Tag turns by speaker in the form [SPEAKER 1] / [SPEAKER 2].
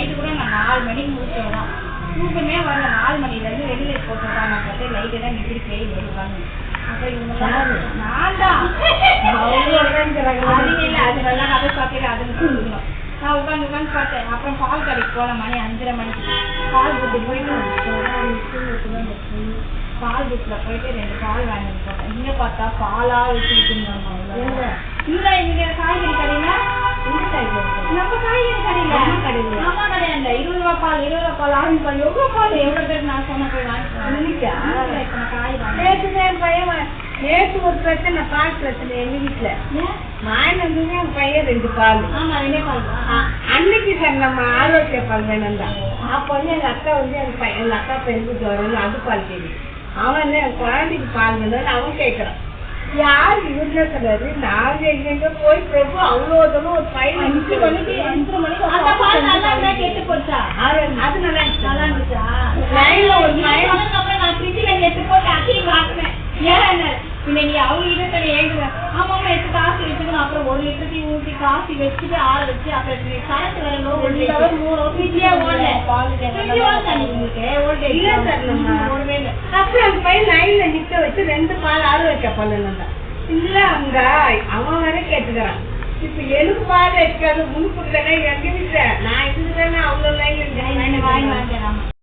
[SPEAKER 1] Night கூட நான் 4 மணிக்கு முடிச்சதான் தூக்கமே வரல. 4 மணிலேருந்து வெளியில போட்டுருக்காங்க. நான் பார்த்து லைட்டு தான் நிற்கிது பேய் வருவாங்க. அப்புறம் இவங்க நான் தான் அதுவெல்லாம் அதை பார்த்துட்டு அதுன்னு சொல்லணும். நான் உட்காந்து பார்த்தேன். அப்புறம் பால் கடைக்கு போன மணி 5:30 மணிக்கு பால் குட்டி போயிட்டு பால் புட்டில் போயிட்டு 2 பால் வாங்கிட்டு போட்டேன். இங்கே பார்த்தா பாலா வச்சுக்கிட்டு இல்லை இங்கே காய்கறி கடையில நம்ம காய்கறி கடையில அம்மா கடையாண்ட 20 ரூபா பால் 20 ரூபா பால் ஆரஞ்சு பால் எவ்வளோ பால் எவ்வளோ பேர் நான் சொன்ன போய் வாங்கிக்கலாம். காய் வாங்க
[SPEAKER 2] நேற்று ஒரு பிரச்சனை பால் பிரச்சனை எங்க வீட்டுல மாயன் வந்து என் பையன் 2 பால்.
[SPEAKER 1] ஆமா 2 பால்
[SPEAKER 2] அன்னைக்கு சார் நம்ம ஆரோக்கிய பால் வேணும் தான். அப்போ வந்து எங்க அக்கா வந்து எங்க அக்கா பெருக்கு வரணும் அது பால் கேட்குது. அவன் என் குழந்தைக்கு பால் வேணும்னு அவன் கேட்கறான். யார் இவருல சொல்றாரு நாங்க எங்க போய் பிரபு அவ்வளோ தூரம் ஒரு பையன் 5 மணிக்கு
[SPEAKER 1] கெட்டு போச்சா?
[SPEAKER 2] அது நல்லா
[SPEAKER 1] இருந்துச்சா?
[SPEAKER 2] ஒரு பையன்
[SPEAKER 1] அப்புறம் நான் ஃப்ரிட்ஜில் எடுத்து போட்டு அக்கி வாங்கினேன். ஏன் இன்னைக்கு அவங்க கிட்ட ஏங்குவேன். ஆமா எடுத்து காசு வச்சுக்கணும். அப்புறம் 1 லிட்டருக்கு ஊற்றி காசு வச்சுட்டு ஆற வச்சு அப்புறம் கரண்ட் வரணும் 1 ஹவர் 3
[SPEAKER 2] அப்புறம் அந்த பையன் லைன்ல நிக்க வச்சு 2 பால் ஆறு வைக்க பண்ணலாம். இல்ல அங்க அவன் வரை கேட்டுக்கிறான். இப்ப எலும்பு பால் இருக்காது முழுப்பு தானே எங்க வீட்டுல நான் இதுதானே அவ்வளவு லைன்ல
[SPEAKER 1] வாங்கி வாங்கிக்கிறான்.